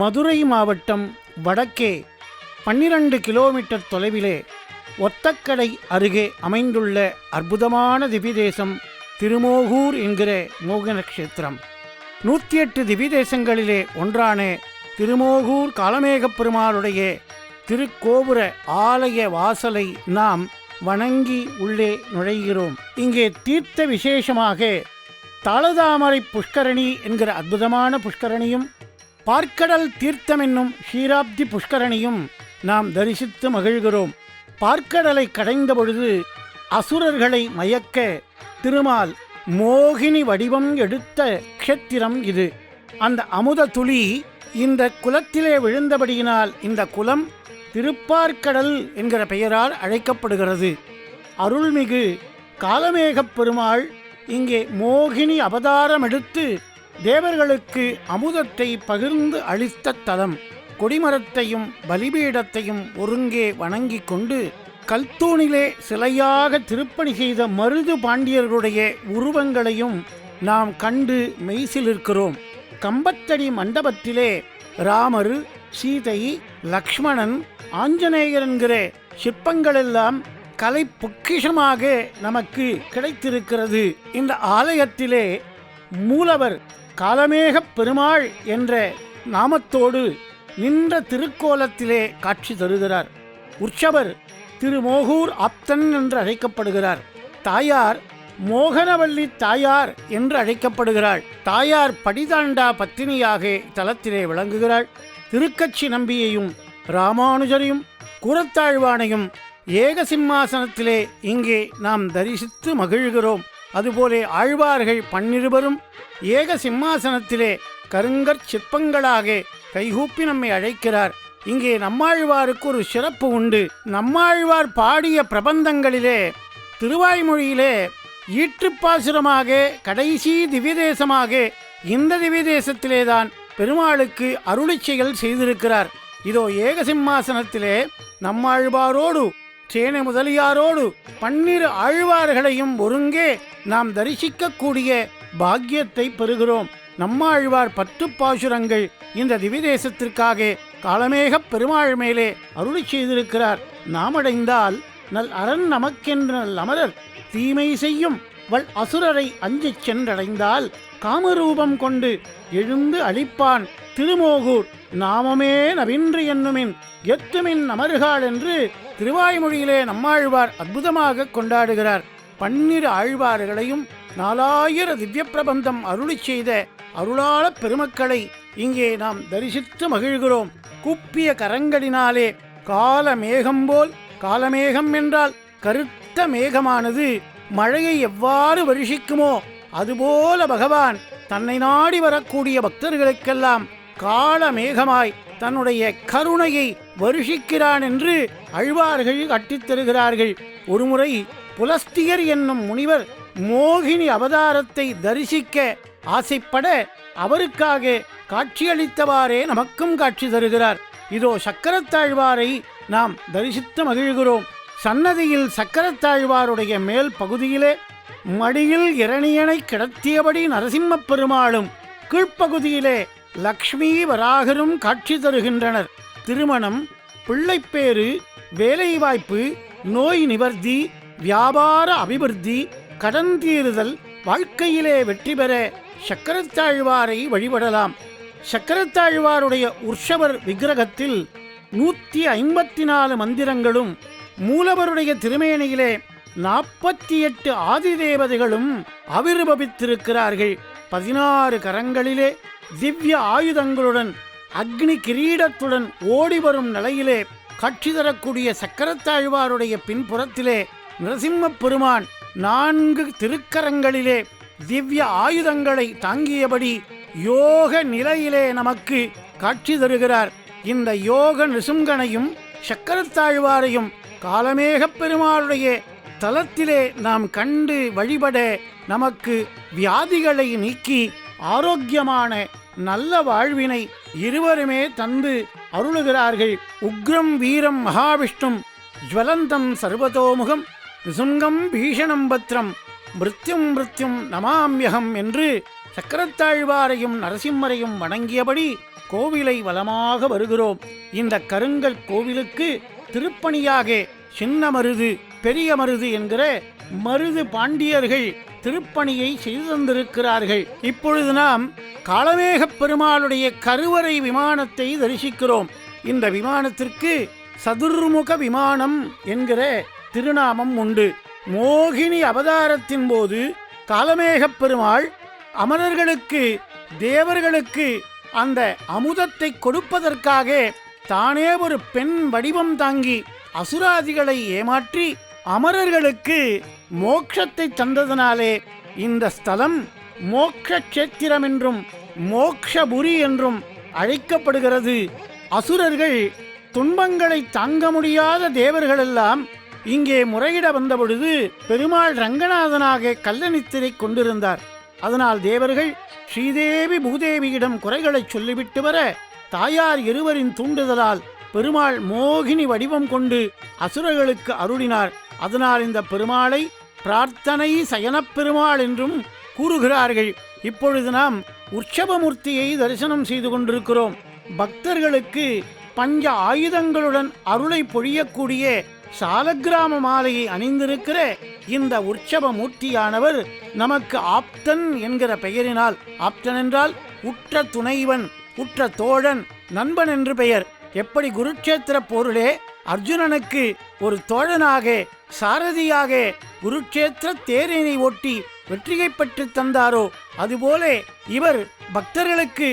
மதுரை மாவட்டம் வடக்கே 12 கிலோமீட்டர் தொலைவிலே ஒத்தக்கடை அருகே அமைந்துள்ள அற்புதமான திவ்யதேசம் திருமோகூர் என்கிற மோகன க்ஷேத்திரம். 108 திவ்யதேசங்களிலே ஒன்றான திருமோகூர் காலமேகப் பெருமாளுடைய திருக்கோபுர ஆலய வாசலை நாம் வணங்கி உள்ளே நுழைகிறோம். இங்கே தீர்த்த விசேஷமாக தாளதாமரை புஷ்கரணி என்கிற அற்புதமான புஷ்கரணியும் பார்க்கடல் தீர்த்தம் என்னும் ஷீராப்தி புஷ்கரணியும் நாம் தரிசித்து மகிழ்கிறோம். பார்க்கடலை கடைந்த பொழுது அசுரர்களை மயக்க திருமால் மோகினி வடிவம் எடுத்த க்ஷேத்திரம் இது. அந்த அமுத துளி இந்த குலத்திலே விழுந்தபடியினால் இந்த குலம் திருப்பார்க்கடல் என்கிற பெயரால் அழைக்கப்படுகிறது. அருள்மிகு காலமேகப் பெருமாள் இங்கே மோகினி அவதாரம் எடுத்து தேவர்களுக்கு அமுதத்தை பகிர்ந்து அளித்த தலம். கொடிமரத்தையும் பலிபீடத்தையும் ஒருங்கே வணங்கி கொண்டு கல்தூணிலே சிலையாக திருப்பணி செய்த மருது பாண்டியர்களுடைய உருவங்களையும் நாம் கண்டு மெய்சிலிருக்கிறோம். கம்பத்தடி மண்டபத்திலே ராமர், சீதை, லக்ஷ்மணன், ஆஞ்சநேயர் என்கிற சிற்பங்களெல்லாம் கலை பொக்கிஷமாக நமக்கு கிடைத்திருக்கிறது. இந்த ஆலயத்திலே மூலவர் காலமேகப் பெருமாள் என்ற நாமத்தோடு நின்ற திருக்கோலத்திலே காட்சி தருகிறார். உற்சவர் திருமோகூர் ஆப்தன் என்று அழைக்கப்படுகிறார். தாயார் மோகனவல்லி தாயார் என்று அழைக்கப்படுகிறாள். தாயார் படிதாண்டா பத்தினியாக தலத்திலே விளங்குகிறாள். திருக்கட்சி நம்பியையும் ராமானுஜரையும் கூரத்தாழ்வானையும் ஏக சிம்மாசனத்திலே இங்கே நாம் தரிசித்து மகிழ்கிறோம். அதுபோலே ஆழ்வார்கள் 12 ஏக சிம்மாசனத்திலே கருங்கற் சிற்பங்களாக கைகூப்பி நம்மை அழைக்கிறார். இங்கே நம்மாழ்வாருக்கு ஒரு சிறப்பு உண்டு. நம்மாழ்வார் பாடிய பிரபந்தங்களிலே திருவாய்மொழியிலே ஈற்றுப்பாசுரமாக கடைசி திவ்யதேசமாக இந்த திவ்யதேசத்திலேதான் பெருமாளுக்கு அருளிச்செயல் செய்திருக்கிறார். இதோ ஏக சிம்மாசனத்திலே நம்மாழ்வாரோடு சேனை முதலியாரோடு 12 ஆழ்வார்களையும் ஒருங்கே நாம் தரிசிக்கக்கூடிய பாக்கியத்தை பெறுகிறோம். நம்மாழ்வார் 10 பாசுரங்கள் இந்த திவ்யதேசத்திற்காக காலமேகப் பெருமாள் மேலே அருளி செய்திருக்கிறார். நாமடைந்தால் நல் அரண் நமக்கென்ற நல் அமரர் தீமை செய்யும் வல் அசுரரை அஞ்சிச் சென்றடைந்தால் காமரூபம் கொண்டு எழுந்து அழிப்பான் திருமோகூர் நாமமே நவின்று என்னுமின் எத்துமின் அமர்காள் என்று திருவாய்மொழியிலே நம்மாழ்வார் அற்புதமாக கொண்டாடுகிறார். 12 ஆழ்வார்களையும் 4000 திவ்ய பிரபந்தம் அருளி செய்த அருளாள பெருமக்களை இங்கே நாம் தரிசித்து மகிழ்கிறோம். குப்பிய கரங்களினாலே காலமேகம் போல், காலமேகம் என்றால் கருத்த மேகமானது மழையை எவ்வாறு வருஷிக்குமோ அதுபோல பகவான் தன்னை நாடி வரக்கூடிய பக்தர்களுக்கெல்லாம் காலமேகமாய் தன்னுடைய கருணையை வருஷிக்கிறான் என்று ஆழ்வார்கள் கட்டித்தருகிறார்கள். ஒருமுறை புலஸ்தியர் என்னும் முனிவர் மோகினி அவதாரத்தை தரிசிக்க ஆசைப்பட அவருக்காக காட்சியளித்தவாறே நமக்கும் காட்சி தருகிறார். இதோ சக்கரத்தாழ்வாரை நாம் தரிசித்து மகிழ்கிறோம். சன்னதியில் சக்கரத்தாழ்வாருடைய மேல் பகுதியிலே மடியில் இரணியனை கிடத்தியபடி நரசிம்மப் பெருமாளும் கீழ்ப்பகுதியிலே லக்ஷ்மி வராகரும் காட்சி தருகின்றனர். திருமணம், பிள்ளைப்பேறு, வேலைவாய்ப்பு, நோய் நிவர்த்தி, வியாபார அபிவிருத்தி, கடன் தீருதல், வாழ்க்கையிலே வெற்றி பெற சக்கரத்தாழ்வாரை வழிபடலாம். சக்கரத்தாழ்வாருடைய உற்சவர் விக்கிரகத்தில் 154 மந்திரங்களும் மூலவருடைய திருமேனியிலே 48 ஆதிதேவதைகளும் ஆவிர்பவித்திருக்கிறார்கள். 16 கரங்களிலே திவ்ய ஆயுதங்களுடன் அக்னி கிரீடத்துடன் ஓடிவரும் நிலையிலே காட்சி தரக்கூடிய சக்கரத்தாழ்வாருடைய பின்புறத்திலே நரசிம்மப் பெருமான் 4 திருக்கரங்களிலே திவ்ய ஆயுதங்களை தாங்கியபடி யோக நிலையிலே நமக்கு காட்சி தருகிறார். இந்த யோக நிருசிங்கனையும் சக்கரத்தாழ்வாரையும் காலமேகப் பெருமாளுடைய தலத்திலே நாம் கண்டு வழிபட நமக்கு வியாதிகளை நீக்கி ஆரோக்கியமான நல்ல வாழ்வினை இருவருமே தந்து அருளுகிறார்கள். உக்ரம் வீரம் மகாவிஷ்ணும் ஜ்வலந்தம் சர்வதோமுகம் நிருசிங்கம் பீஷணம் பத்ரம் மிருத்யும் மிருத்யும் நமாம்யகம் என்று சக்கரத்தாழ்வாரையும் நரசிம்மரையும் வணங்கியபடி கோவிலை வலமாக வருகிறோம். இந்த கருங்கல் கோவிலுக்கு திருப்பணியாக சின்ன மருது பெரிய மருது என்கிற மருது பாண்டியர்கள் திருப்பணியை செய்து தந்திருக்கிறார்கள். இப்பொழுது நாம் காளமேகப் பெருமாளுடைய கருவறை விமானத்தை தரிசிக்கிறோம். இந்த விமானத்திற்கு சதுர்முக விமானம் என்கிற திருநாமம் உண்டு. மோகினி அவதாரத்தின் போது காளமேகப் பெருமாள் அமரர்களுக்கு தேவர்களுக்கு அந்த அமுதத்தை கொடுப்பதற்காக தானே ஒரு பெண் வடிவம் தாங்கி அசுராதிகளை ஏமாற்றி அமரர்களுக்கு மோட்சத்தை தந்ததனாலே இந்த ஸ்தலம் மோக்ஷேத்திரம் என்றும் மோக்ஷபுரி என்றும் அழைக்கப்படுகிறது. அசுரர்கள் துன்பங்களை தாங்க முடியாத தேவர்களெல்லாம் இங்கே முறையிட வந்தபொழுது பெருமாள் ரங்கநாதனாக கள்ளநித்திரை கொண்டிருந்தார். அதனால் தேவர்கள் ஸ்ரீதேவி பூதேவியிடம் குறைகளை சொல்லிவிட்டு வர தாயார் இருவரின் தூண்டுதலால் பெருமாள் மோகினி வடிவம் கொண்டு அசுரர்களுக்கு அருளினார். அதனால் இந்த பெருமாளை பிரார்த்தனை சயனப் பெருமாள் என்றும் கூறுகிறார்கள். இப்பொழுது நாம் உற்சவமூர்த்தியை தரிசனம் செய்து கொண்டிருக்கிறோம். பக்தர்களுக்கு பஞ்ச ஆயுதங்களுடன் அருளை பொழியக்கூடிய சாலக்கிராம மாலையை அணிந்திருக்கிற இந்த உற்சவ மூர்த்தியானவர் நமக்கு ஆப்தன் என்கிற பெயரினால், ஆப்தன் என்றால் உற்ற துணைவன், உற்ற தோழன், நண்பன் என்று பெயர். எப்படி குருட்சேத்திர போரிலே அர்ஜுனனுக்கு ஒரு தோழனாக சாரதியாக குருட்சேத்திர தேரினை ஓட்டி வெற்றியை பெற்று தந்தாரோ, அதுபோல இவர் பக்தர்களுக்கு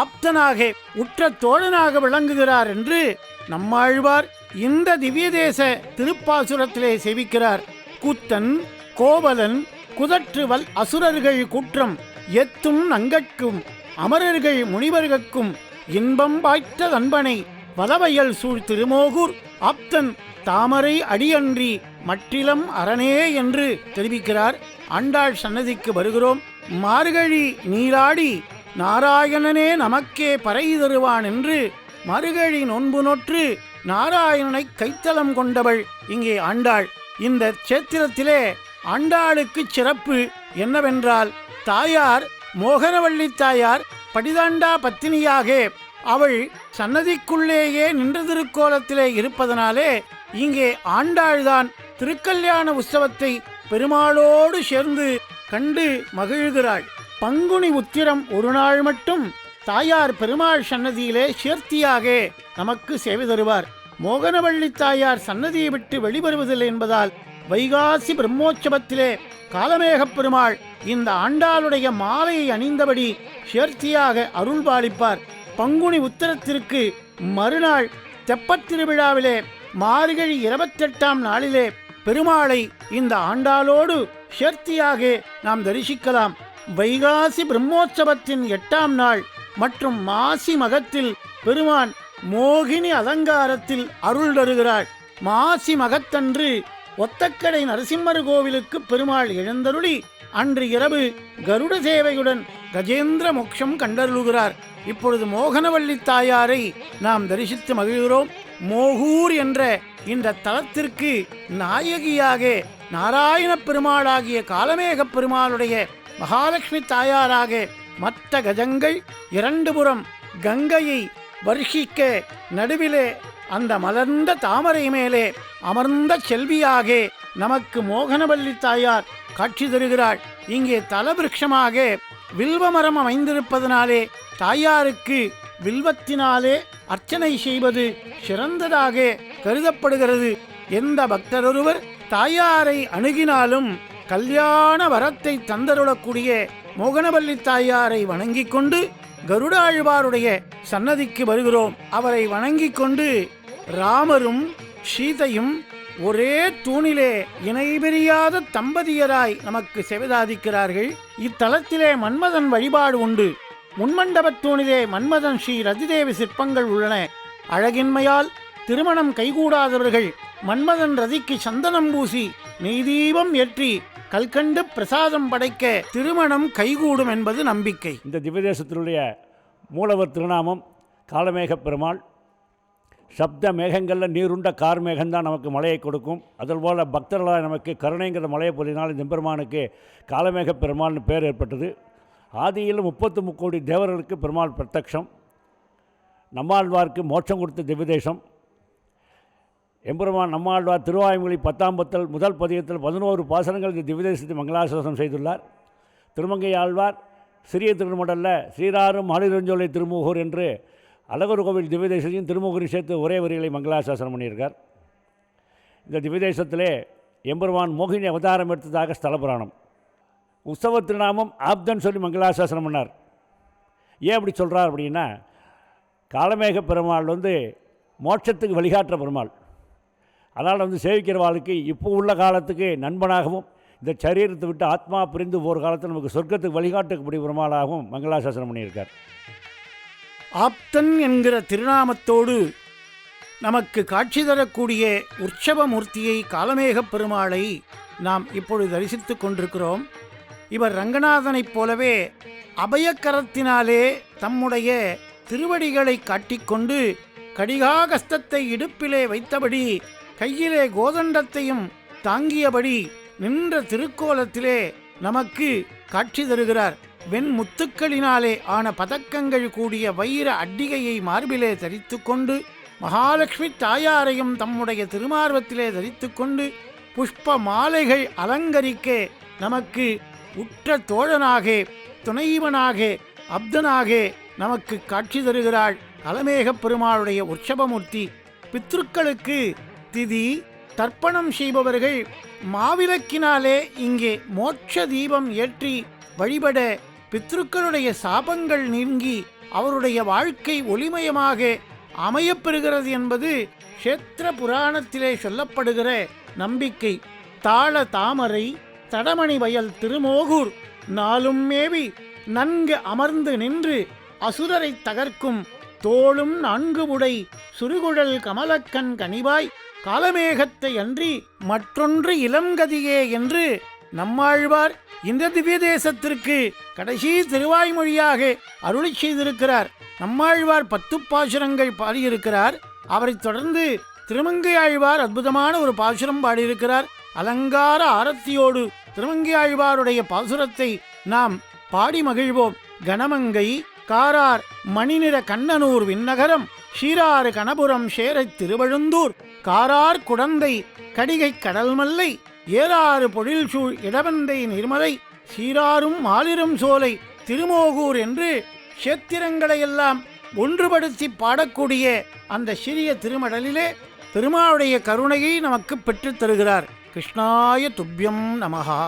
ஆப்தனாக உற்ற தோழனாக விளங்குகிறார் என்று நம்மாழ்வார் இந்த திவ்ய தேச திருப்பாசுரத்திலே செவிக்கிறார். கூத்தன் கோவலன் குதற்றுவல் அசுரர்கள் குற்றம் எத்தும் நங்கட்கும் அமரர்கள் முனிவர்கட்கும் இன்பம் வாய்த்த தன்பனை வலவயல் சூழ் திருமோகூர் ஆப்தன் தாமரை அடியன்றி மற்றிலம் அரணே என்று தெரிவிக்கிறார். ஆண்டாள் சன்னதிக்கு வருகிறோம். மார்கழி நீராடி நாராயணனே நமக்கே பறை தருவான் என்று மறுகழி நோன்பு நோற்று நாராயணனை கைத்தலம் கொண்டவள் இங்கே ஆண்டாள். இந்த சேத்திரத்திலே ஆண்டாளுக்கு சிறப்பு என்னவென்றால், தாயார் மோகனவள்ளி தாயார் படிதாண்டா பத்தினியாக அவள் சன்னதிக்குள்ளேயே நின்ற திருக்கோலத்திலே இருப்பதனாலே இங்கே ஆண்டாள்தான் திருக்கல்யாண உற்சவத்தை பெருமாளோடு சேர்ந்து கண்டு மகிழ்கிறாள். பங்குனி உத்திரம் ஒரு நாள் மட்டும் தாயார் பெருமாள் சன்னதியிலே சேர்த்தியாக நமக்கு சேவை தருவார். மோகனவள்ளி தாயார் சன்னதியை விட்டு வெளிவருவதில்லை என்பதால் வைகாசி பிரம்மோற்சவத்திலே காளமேகப் பெருமாள் இந்த ஆண்டாளுடைய மாலையை அணிந்தபடி சேர்த்தியாக அருள்பாலிப்பார். பங்குனி உத்திரத்திற்கு மறுநாள் தெப்பத் திருவிழாவிலே மார்கழி 28ஆம் நாளிலே பெருமாளை இந்த ஆண்டாளோடு சேர்த்தியாக நாம் தரிசிக்கலாம். வைகாசி பிரம்மோற்சவத்தின் 8ஆம் நாள் மற்றும் மாசி மகத்தில் பெருமான் மோகினி அலங்காரத்தில் அருள் தருகிறாள். மாசி மகத்தன்று ஒத்தக்கடை நரசிம்மர் கோவிலுக்கு பெருமாள் எழுந்தருளி அன்று இரவு கருட சேவையுடன் கஜேந்திர மோட்சம் கண்டருளுகிறார். இப்பொழுது மோகனவள்ளி தாயாரை நாம் தரிசித்து மகிழ்கிறோம். மோகூர் என்ற இந்த தலத்திற்கு நாயகியாக நாராயண பெருமாளாகிய காளமேகப் பெருமாளுடைய மகாலட்சுமி தாயாராக மற்ற கஜங்கள் இரண்டு புறம் கங்கையை வருஷிக்க நடுவிலே அந்த மலர்ந்த தாமரை மேலே அமர்ந்த செல்வியாக நமக்கு மோகனவள்ளி தாயார் காட்சி தருகிறாள். இங்கே தலவிருட்சமாக வில்வமரம் அமைந்திருப்பதனாலே தாயாருக்கு வில்வத்தினாலே அர்ச்சனை செய்வது சிறந்ததாக கருதப்படுகிறது. எந்த பக்தரொருவர் தாயாரை அணுகினாலும் கல்யாண வரத்தை தந்தருளக்கூடிய மோகனவள்ளி தாயாரை வணங்கிக் கொண்டு கருடாழ்வாருடைய சன்னதிக்கு வருகிறோம். அவரை வணங்கிக் கொண்டு ராமரும் சீதையும் ஒரே தூணிலே இணைபிரியாத தம்பதியராய் நமக்கு செவிதாதிக்கிறார்கள். இத்தலத்திலே மன்மதன் வழிபாடு உண்டு. முன்மண்டபத் தூணிலே மன்மதன் ஸ்ரீ ரதிதேவி சிற்பங்கள் உள்ளன. அழகின்மையால் திருமணம் கைகூடாதவர்கள் மன்மதன் ரதிக்கு சந்தனம் பூசி நெய்தீபம் ஏற்றி கல்கண்டு பிரசாதம் படைக்க திருமணம் கைகூடும் என்பது நம்பிக்கை. இந்த திவ்யதேசத்தினுடைய மூலவர் திருநாமம் காளமேகப் பெருமாள். சப்த மேகங்களில் நீருண்ட கார் மேகம்தான் நமக்கு மழையை கொடுக்கும். அதுபோல் பக்தர்களால் நமக்கு கருணைங்கிற மழையை பொழினால் இந்த பெருமானுக்கு காளமேகப் பெருமாள்னு பேர் ஏற்பட்டது. ஆதியில் 33 கோடி தேவர்களுக்கு பெருமாள் பிரத்யக்ஷம். நம்மாழ்வார்க்கு மோட்சம் கொடுத்த திவ்யதேசம். எம்பெருமான் நம்மாழ்வார் திருவாய்மொழி 10ஆம் பத்தல் முதல் பதியத்தில் 11 பாசனங்கள் இந்த திவ்யதேசத்தை மங்களாசாசனம் செய்துள்ளார். திருமங்கை ஆழ்வார் சிறிய திருமடல்ல ஸ்ரீராரும் மாலிரஞ்சோலை திருமுகூர் என்று அழகர் கோவில் திவ்யதேசத்தையும் திருமுகூரையும் சேர்த்து ஒரே வரிகளை மங்களாசாசனம் பண்ணியிருக்கார். இந்த திவ்யதேசத்திலே எம்பெருமான் மோகினி அவதாரம் எடுத்ததாக ஸ்தல புராணம். உற்சவ திருநாமம் ஆப்தன் சொல்லி மங்களாசாசனம் பண்ணார். ஏன் அப்படி சொல்கிறார் அப்படின்னா, காலமேக பெருமாள் மோட்சத்துக்கு வழிகாட்டுற பெருமாள். அதனால் சேவிக்கிறவாளுக்கு இப்போ உள்ள காலத்துக்கு நண்பனாகவும், இந்த சரீரத்தை விட்டு ஆத்மா பிரிந்து போகிற காலத்தில் நமக்கு சொர்க்கத்துக்கு வழிகாட்டக்கூடிய பெருமாளாகவும் மங்களாசாசனம் பண்ணியிருக்கார். ஆப்தன் என்கிற திருநாமத்தோடு நமக்கு காட்சி தரக்கூடிய உற்சவமூர்த்தியை காலமேகப் பெருமாளை நாம் இப்பொழுது தரிசித்து கொண்டிருக்கிறோம். இவர் ரங்கநாதனைப் போலவே அபயக்கரத்தினாலே தம்முடைய திருவடிகளை காட்டிக்கொண்டு கடிகாகஸ்தத்தை இடுப்பிலே வைத்தபடி கையிலே கோதண்டத்தையும் தாங்கியபடி நின்ற திருக்கோலத்திலே நமக்கு காட்சி தருகிறார். வெண்முத்துக்களினாலே ஆன பதக்கங்கள் கூடிய வைர அட்டிகையை மார்பிலே தரித்து கொண்டு மகாலட்சுமி தாயாரையும் தம்முடைய திருமார்வத்திலே தரித்து கொண்டு புஷ்ப மாலைகள் அலங்கரிக்க நமக்கு உற்ற தோழனாக, துணைவனாக, அப்தனாக நமக்கு காட்சி தருகிறாள் காலமேகப் பெருமாளுடைய உற்சவமூர்த்தி. பித்ருக்களுக்கு திதி தர்ப்பணம் செய்பவர்கள் மாவிளக்கினாலே இங்கே மோட்ச தீபம் ஏற்றி வழிபட பித்ருக்களுடைய சாபங்கள் நீங்கி அவருடைய வாழ்க்கை ஒளிமயமாக அமையப்பெறுகிறது என்பது க்ஷேத்திர புராணத்திலே சொல்லப்படுகிற நம்பிக்கை. தாள தாமரை தடமணி வயல் திருமோகூர் நாளும் மேவி நன்கு அமர்ந்து நின்று அசுரரை தகர்க்கும் தோளும் 4 உடை சுருகுழல் கமலக்கண் கனிவாய் காலமேகத்தை அன்றி மற்றொன்று இளங்கதியே என்று நம்மாழ்வார் இந்த திவ்ய தேசத்திற்கு கடைசி திருவாய்மொழியாக அருளி செய்திருக்கிறார். நம்மாழ்வார் 10 பாசுரங்கள் பாடியிருக்கிறார். அவரைத் தொடர்ந்து திருமங்கை ஆழ்வார் அற்புதமான ஒரு பாசுரம் பாடியிருக்கிறார். அலங்கார ஆரத்தியோடு திருமங்கை ஆழ்வாருடைய பாசுரத்தை நாம் பாடி மகிழ்வோம். கணமங்கை காரார் மணிநிற கண்ணனூர் விண்ணகரம் ஷீராறு கணபுரம் சேரத் திருவழுந்தூர் காரார் குடந்தை கடிகை கடல்மல்லை ஏறாறு பொழில்சூழ் இடவந்தை நிர்மலை சீராரும் மாலிரும் சோலை திருமோகூர் என்று க்ஷேத்திரங்களையெல்லாம் ஒன்றுபடுத்தி பாடக்கூடிய அந்த சிறிய திருமடலிலே பெருமாளுடைய கருணையை நமக்கு பெற்றுத் தருகிறார். கிருஷ்ணாய துப்யம் நமஹா.